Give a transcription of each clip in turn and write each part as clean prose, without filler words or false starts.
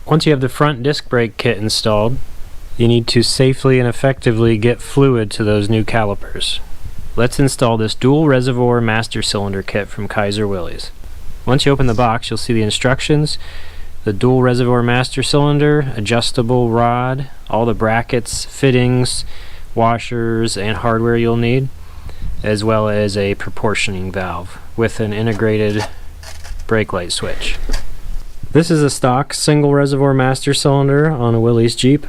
Once you have the front disc brake kit installed, you need to safely and effectively get fluid to those new calipers. Let's install this dual reservoir master cylinder kit from Kaiser Willys. Once you open the box, you'll see the instructions, the dual reservoir master cylinder, adjustable rod, all the brackets, fittings, washers, and hardware you'll need, as well as a proportioning valve with an integrated brake light switch. This is a stock single reservoir master cylinder on a Willys Jeep.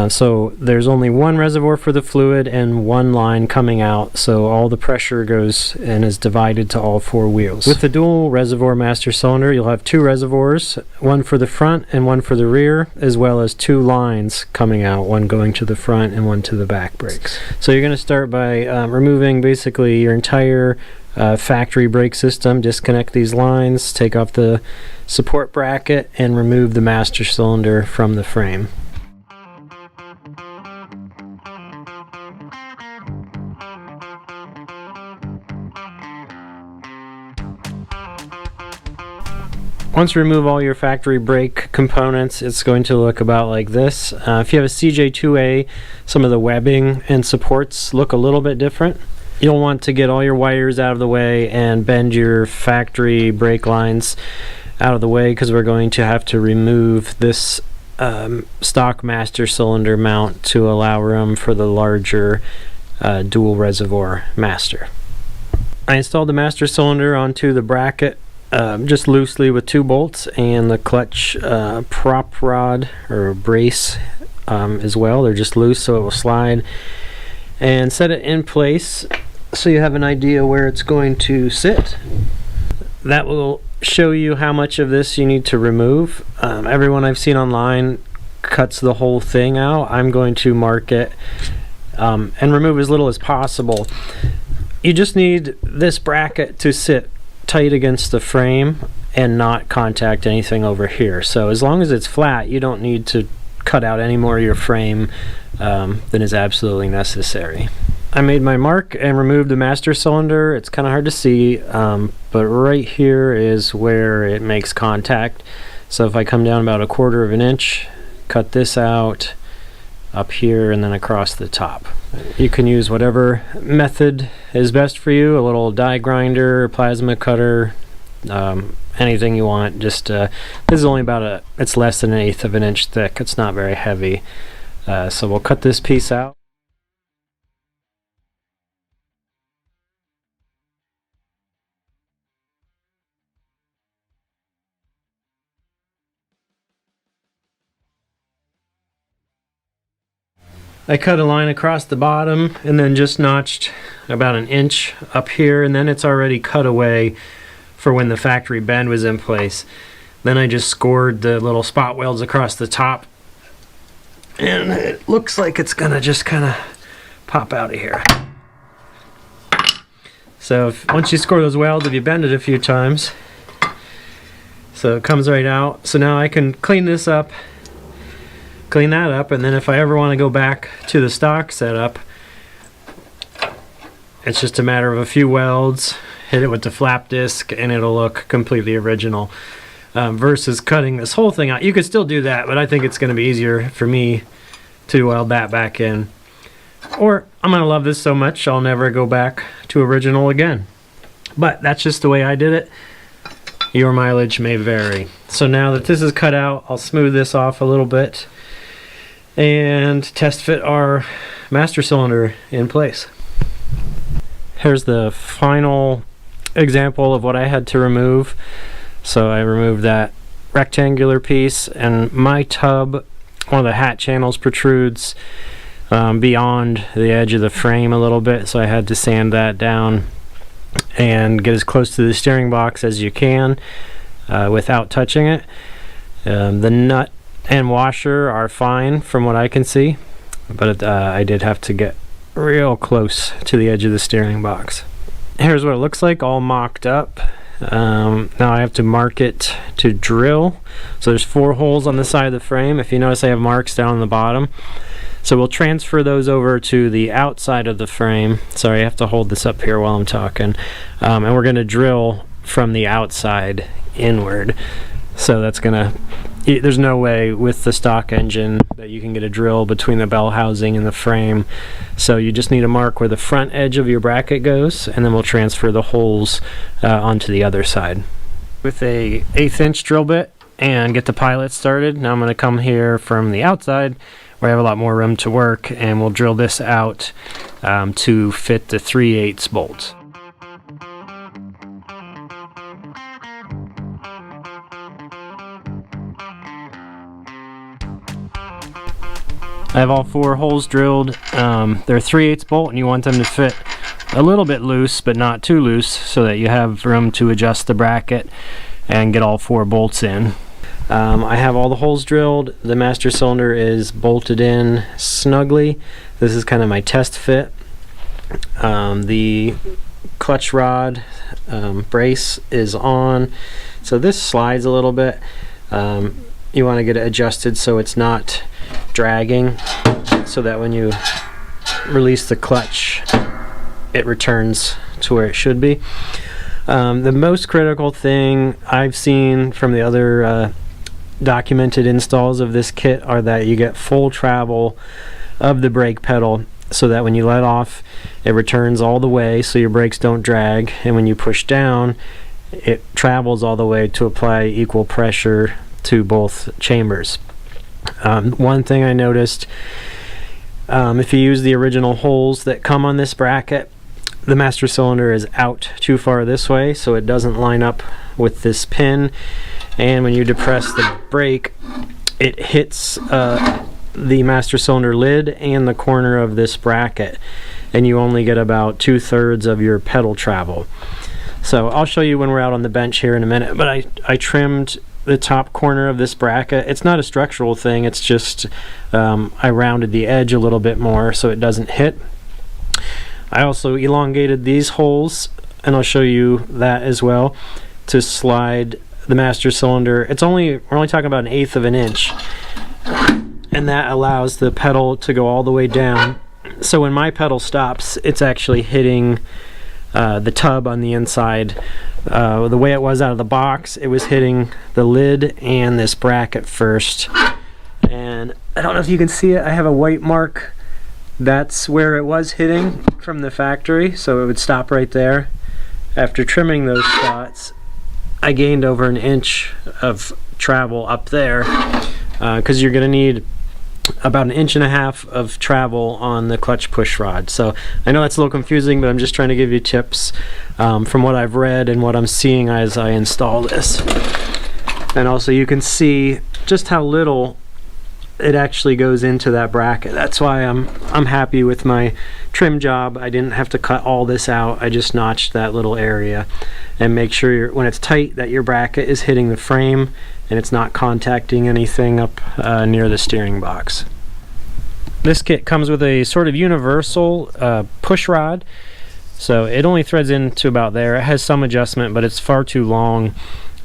So there's only one reservoir for the fluid and one line coming out, so all the pressure goes and is divided to all four wheels. With the dual reservoir master cylinder, you'll have two reservoirs, one for the front and one for the rear, as well as two lines coming out, one going to the front and one to the back brakes. So you're going to start by removing basically your entire factory brake system. Disconnect these lines, take off the support bracket, and remove the master cylinder from the frame. Once you remove all your factory brake components, it's going to look about like this. If you have a CJ-2A, some of the webbing and supports look a little bit different. You'll want to get all your wires out of the way and bend your factory brake lines out of the way, because we're going to have to remove this stock master cylinder mount to allow room for the larger dual reservoir master. I installed the master cylinder onto the bracket just loosely with 2 bolts and the clutch prop rod or brace as well. They're just loose so it will slide, and set it in place so you have an idea where it's going to sit. That will show you how much of this you need to remove. Everyone I've seen online cuts the whole thing out. I'm going to mark it and remove as little as possible. You just need this bracket to sit tight against the frame and not contact anything over here. So as long as it's flat, you don't need to cut out any more of your frame than is absolutely necessary. I made my mark and removed the master cylinder. It's kind of hard to see, but right here is where it makes contact. So if I come down about 1/4 inch, cut this out up here and then across the top. You can use whatever method is best for you, a little die grinder, plasma cutter, anything you want. Just this is only about it's less than 1/8 inch thick. It's not very heavy. So we'll cut this piece out. I cut a line across the bottom and then just notched about 1 inch up here, and then it's already cut away for when the factory bend was in place. Then I just scored the little spot welds across the top, and it looks like it's gonna just kind of pop out of here. So once you score those welds, if you bend it a few times, so it comes right out. So now I can clean this up, clean that up, and then if I ever want to go back to the stock setup, it's just a matter of a few welds, hit it with the flap disc, and it'll look completely original. Versus cutting this whole thing out. You could still do that, but I think it's going to be easier for me to weld that back in. Or I'm going to love this so much I'll never go back to original again. But that's just the way I did it. Your mileage may vary. So now that this is cut out, I'll smooth this off a little bit and test fit our master cylinder in place. Here's the final example of what I had to remove. So I removed that rectangular piece, and my tub, one of the hat channels protrudes beyond the edge of the frame a little bit, so I had to sand that down and get as close to the steering box as you can without touching it. The nut and washer are fine from what I can see, but I did have to get real close to the edge of the steering box. Here's what it looks like all mocked up. Now I have to mark it to drill. So there's 4 holes on the side of the frame. If you notice, I have marks down on the bottom. So we'll transfer those over to the outside of the frame. Sorry, I have to hold this up here while I'm talking. And we're going to drill from the outside inward. So that's going to there's no way with the stock engine that you can get a drill between the bell housing and the frame. So you just need to mark where the front edge of your bracket goes, and then we'll transfer the holes onto the other side. With a 1/8 inch drill bit and get the pilot started. Now I'm going to come here from the outside where I have a lot more room to work, and we'll drill this out to fit the 3/8 bolts. I have all 4 holes drilled. They're 3/8 bolt, and you want them to fit a little bit loose, but not too loose, so that you have room to adjust the bracket and get all 4 bolts in. I have all the holes drilled. The master cylinder is bolted in snugly. This is kind of my test fit. The clutch rod brace is on, so this slides a little bit. You want to get it adjusted so it's not dragging, so that when you release the clutch it returns to where it should be. The most critical thing I've seen from the other documented installs of this kit are that you get full travel of the brake pedal, so that when you let off it returns all the way so your brakes don't drag, and when you push down it travels all the way to apply equal pressure to both chambers. One thing I noticed, if you use the original holes that come on this bracket, the master cylinder is out too far this way, so it doesn't line up with this pin, and when you depress the brake it hits the master cylinder lid and the corner of this bracket, and you only get about 2/3 of your pedal travel. So I'll show you when we're out on the bench here in a minute, but I trimmed the top corner of this bracket. It's not a structural thing, it's just I rounded the edge a little bit more so it doesn't hit. I also elongated these holes, and I'll show you that as well, to slide the master cylinder. We're only talking about 1/8 of an inch, and that allows the pedal to go all the way down, so when my pedal stops it's actually hitting the tub on the inside. The way it was out of the box, it was hitting the lid and this bracket first, and I don't know if you can see it, I have a white mark. That's where it was hitting from the factory, so it would stop right there. After trimming those spots, I gained over 1 inch of travel up there, because you're going to need about 1.5 inches of travel on the clutch push rod. So I know that's a little confusing, but I'm just trying to give you tips from what I've read and what I'm seeing as I install this. And also you can see just how little it actually goes into that bracket. That's why I'm happy with my trim job. I didn't have to cut all this out. I just notched that little area, and make sure when it's tight that your bracket is hitting the frame and it's not contacting anything up near the steering box. This kit comes with a sort of universal push rod, so it only threads into about there. It has some adjustment, but it's far too long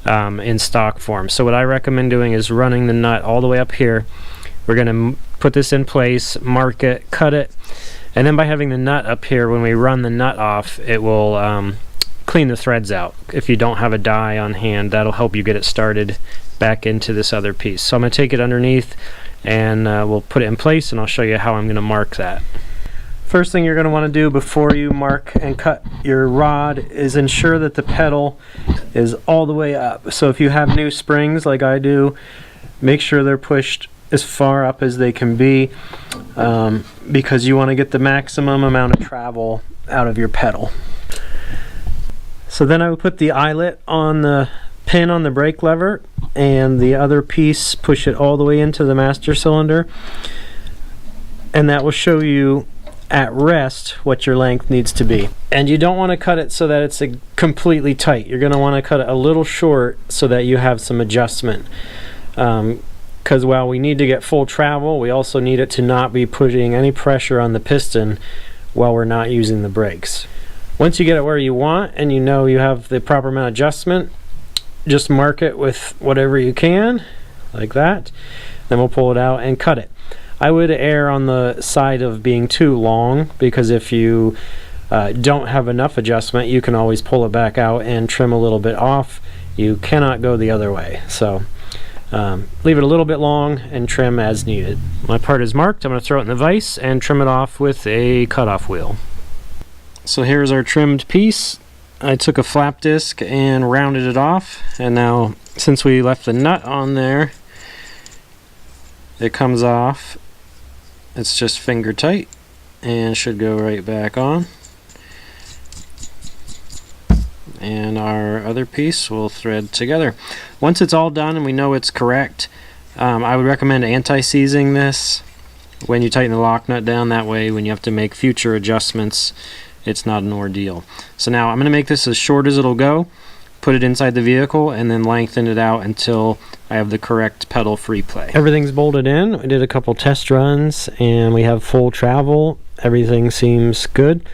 in stock form. So what I recommend doing is running the nut all the way up here. We're going to put this in place, mark it, cut it, and then by having the nut up here, when we run the nut off, it will clean the threads out. If you don't have a die on hand, that'll help you get it started back into this other piece. So I'm going to take it underneath, and we'll put it in place, and I'll show you how I'm going to mark that. First thing you're going to want to do before you mark and cut your rod is ensure that the pedal is all the way up. So if you have new springs like I do, make sure they're pushed as far up as they can be, because you want to get the maximum amount of travel out of your pedal. So then I would put the eyelet on the pin on the brake lever, and the other piece push it all the way into the master cylinder, and that will show you at rest what your length needs to be. And you don't want to cut it so that it's completely tight. You're going to want to cut it a little short so that you have some adjustment. Because while we need to get full travel, we also need it to not be putting any pressure on the piston while we're not using the brakes. Once you get it where you want and you know you have the proper amount of adjustment, just mark it with whatever you can, like that. Then we'll pull it out and cut it. I would err on the side of being too long, because if you don't have enough adjustment, you can always pull it back out and trim a little bit off. You cannot go the other way. So Leave it a little bit long and trim as needed. My part is marked. I'm going to throw it in the vise and trim it off with a cutoff wheel. So here's our trimmed piece. I took a flap disc and rounded it off, and now since we left the nut on there, it comes off. It's just finger tight and should go right back on. And our other piece will thread together. Once it's all done and we know it's correct, I would recommend anti-seizing this when you tighten the lock nut down. That way when you have to make future adjustments, it's not an ordeal. So now I'm going to make this as short as it'll go, put it inside the vehicle, and then lengthen it out until I have the correct pedal free play. Everything's bolted in. We did a couple test runs and we have full travel. Everything seems good.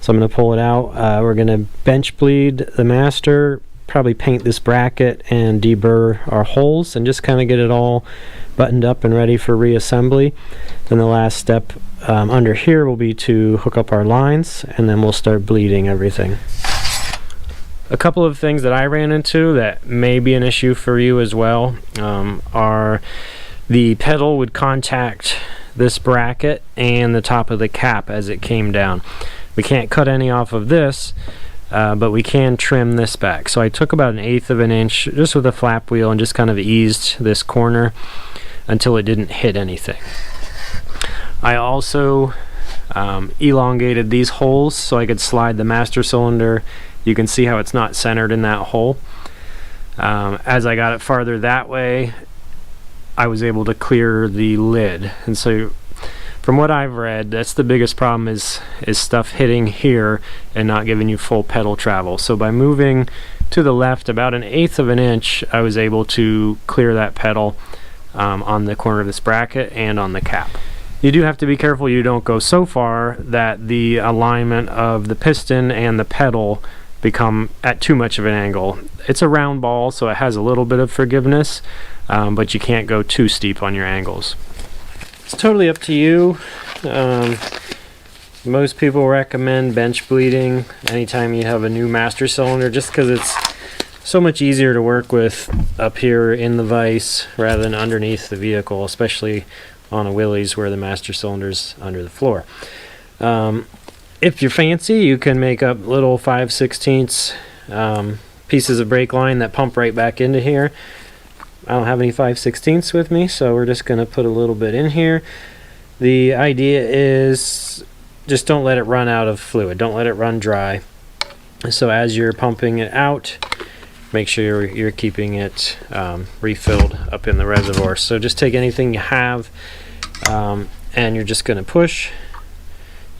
So I'm going to pull it out. We're going to bench bleed the master, probably paint this bracket and deburr our holes and just kind of get it all buttoned up and ready for reassembly. Then the last step under here will be to hook up our lines, and then we'll start bleeding everything. A couple of things that I ran into that may be an issue for you as well are the pedal would contact this bracket and the top of the cap as it came down. We can't cut any off of this, but we can trim this back. So I took about 1/8 of an inch just with a flap wheel and just kind of eased this corner until it didn't hit anything. I also elongated these holes so I could slide the master cylinder. You can see how it's not centered in that hole. As I got it farther that way, I was able to clear the lid. And so from what I've read, that's the biggest problem is stuff hitting here and not giving you full pedal travel. So by moving to the left about 1/8 of an inch, I was able to clear that pedal on the corner of this bracket and on the cap. You do have to be careful you don't go so far that the alignment of the piston and the pedal become at too much of an angle. It's a round ball, so it has a little bit of forgiveness, but you can't go too steep on your angles. It's totally up to you. Most people recommend bench bleeding anytime you have a new master cylinder, just because it's so much easier to work with up here in the vise rather than underneath the vehicle, especially on a Willys where the master cylinder's under the floor. If you're fancy, you can make up little 5/16 pieces of brake line that pump right back into here. I don't have any 5/16 with me, so we're just going to put a little bit in here. The idea is just don't let it run out of fluid. Don't let it run dry. So as you're pumping it out, make sure you're keeping it refilled up in the reservoir. So just take anything you have and you're just going to push.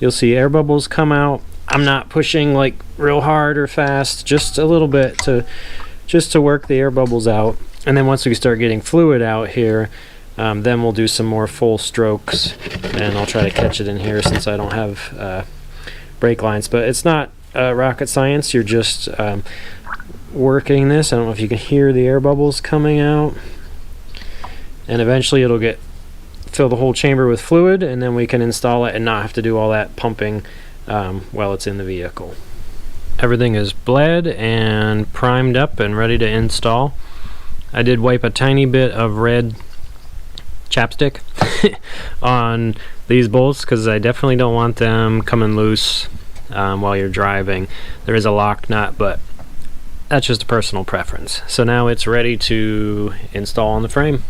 You'll see air bubbles come out. I'm not pushing like real hard or fast, just a little bit just to work the air bubbles out. And then once we start getting fluid out here, then we'll do some more full strokes, and I'll try to catch it in here since I don't have brake lines. But it's not rocket science. You're just working this. I don't know if you can hear the air bubbles coming out, and eventually it'll fill the whole chamber with fluid, and then we can install it and not have to do all that pumping while it's in the vehicle. Everything is bled and primed up and ready to install. I did wipe a tiny bit of red chapstick on these bolts because I definitely don't want them coming loose while you're driving. There is a lock nut, but that's just a personal preference. So now it's ready to install on the frame.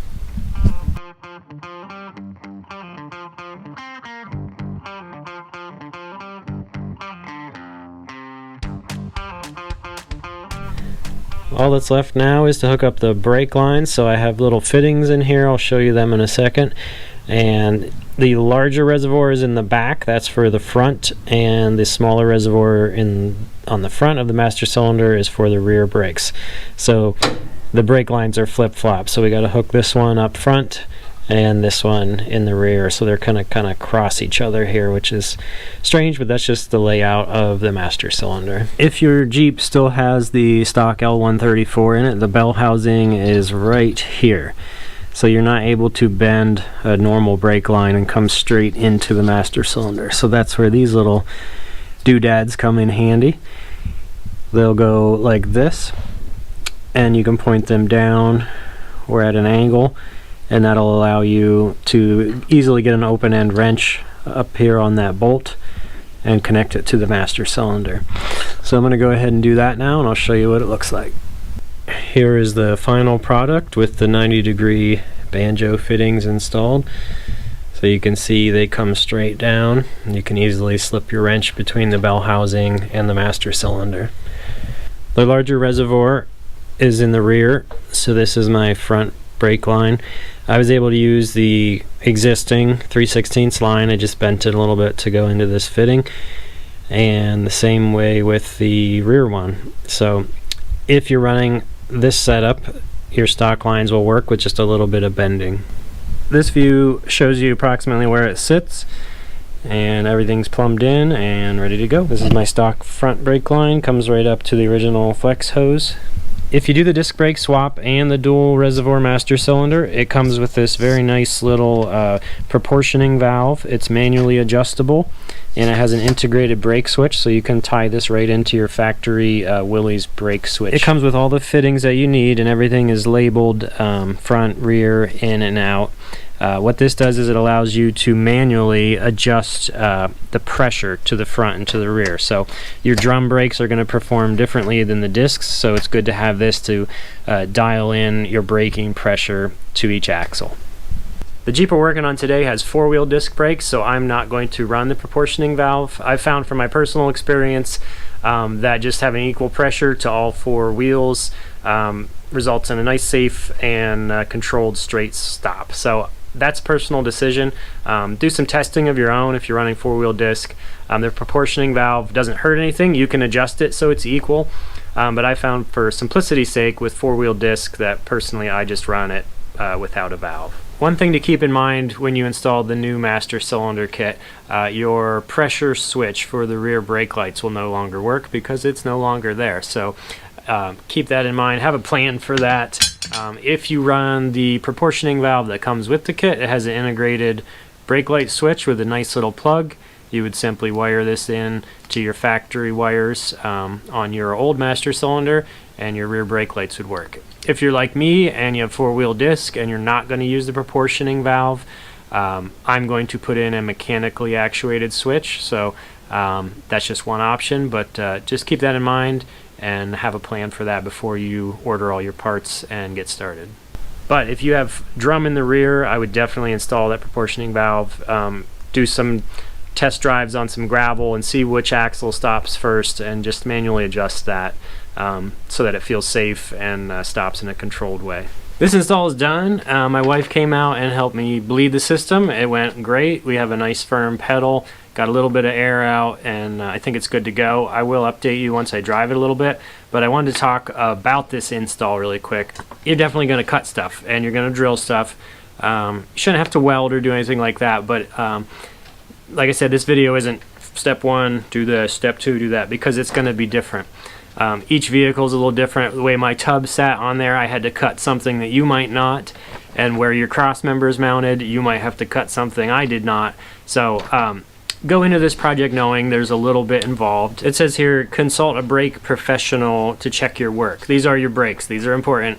All that's left now is to hook up the brake lines. So I have little fittings in here. I'll show you them in a second. And the larger reservoir is in the back. That's for the front, and the smaller reservoir on the front of the master cylinder is for the rear brakes. So the brake lines are flip-flop. So we got to hook this one up front and this one in the rear, so they're kind of cross each other here, which is strange, but that's just the layout of the master cylinder. If your Jeep still has the stock L134 in it, the bell housing is right here, so you're not able to bend a normal brake line and come straight into the master cylinder. So that's where these little doodads come in handy. They'll go like this, and you can point them down or at an angle, and that'll allow you to easily get an open end wrench up here on that bolt and connect it to the master cylinder. So I'm going to go ahead and do that now, and I'll show you what it looks like. Here is the final product with the 90-degree banjo fittings installed. So you can see they come straight down. You can easily slip your wrench between the bell housing and the master cylinder. The larger reservoir is in the rear, so this is my front brake line. I was able to use the existing 3/16 line. I just bent it a little bit to go into this fitting, and the same way with the rear one. So if you're running this setup, your stock lines will work with just a little bit of bending. This view shows you approximately where it sits, and everything's plumbed in and ready to go. This is my stock front brake line, comes right up to the original flex hose. If you do the disc brake swap and the dual reservoir master cylinder, it comes with this very nice little proportioning valve. It's manually adjustable, and it has an integrated brake switch, so you can tie this right into your factory Willys brake switch. It comes with all the fittings that you need, and everything is labeled front, rear, in and out. What this does is it allows you to manually adjust the pressure to the front and to the rear. So your drum brakes are going to perform differently than the discs, so it's good to have this to dial in your braking pressure to each axle. The Jeep we're working on today has 4-wheel disc brakes, so I'm not going to run the proportioning valve. I found from my personal experience that just having equal pressure to all 4 wheels results in a nice, safe, and controlled straight stop. So that's personal decision. Do some testing of your own if you're running 4-wheel disc. The proportioning valve doesn't hurt anything. You can adjust it so it's equal, but I found for simplicity's sake with 4-wheel disc that personally I just run it without a valve. One thing to keep in mind when you install the new master cylinder kit, your pressure switch for the rear brake lights will no longer work because it's no longer there. So keep that in mind. Have a plan for that. If you run the proportioning valve that comes with the kit, it has an integrated brake light switch with a nice little plug. You would simply wire this in to your factory wires on your old master cylinder, and your rear brake lights would work. If you're like me and you have 4-wheel disc and you're not going to use the proportioning valve, I'm going to put in a mechanically actuated switch. So that's just one option, but just keep that in mind and have a plan for that before you order all your parts and get started. But if you have drum in the rear, I would definitely install that proportioning valve. Do some test drives on some gravel and see which axle stops first, and just manually adjust that so that it feels safe and stops in a controlled way. This install is done. My wife came out and helped me bleed the system. It went great. We have a nice firm pedal, got a little bit of air out, and I think it's good to go. I will update you once I drive it a little bit, but I wanted to talk about this install really quick. You're definitely going to cut stuff and you're going to drill stuff. You shouldn't have to weld or do anything like that, but like I said, this video isn't step 1, do this, step 2, do that, because it's going to be different. Each vehicle is a little different. The way my tub sat on there, I had to cut something that you might not, and where your cross member is mounted, you might have to cut something I did not. So go into this project knowing there's a little bit involved. It says here, consult a brake professional to check your work. These are your brakes. These are important.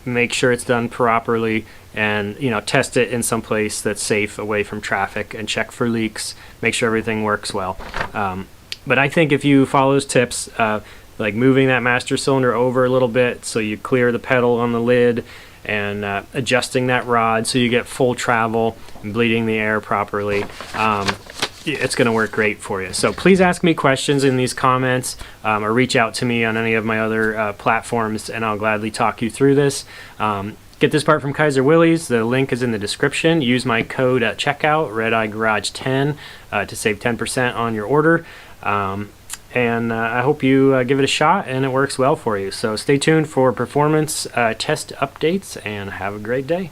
Make sure it's done properly, and test it in some place that's safe away from traffic, and check for leaks. Make sure everything works well. But I think if you follow those tips, like moving that master cylinder over a little bit so you clear the pedal on the lid, and adjusting that rod so you get full travel and bleeding the air properly, it's going to work great for you. So please ask me questions in these comments, or reach out to me on any of my other platforms, and I'll gladly talk you through this. Get this part from Kaiser Willys. The link is in the description. Use my code at checkout, RedEyeGarage10, to save 10% on your order. And I hope you give it a shot and it works well for you. So stay tuned for performance test updates, and have a great day.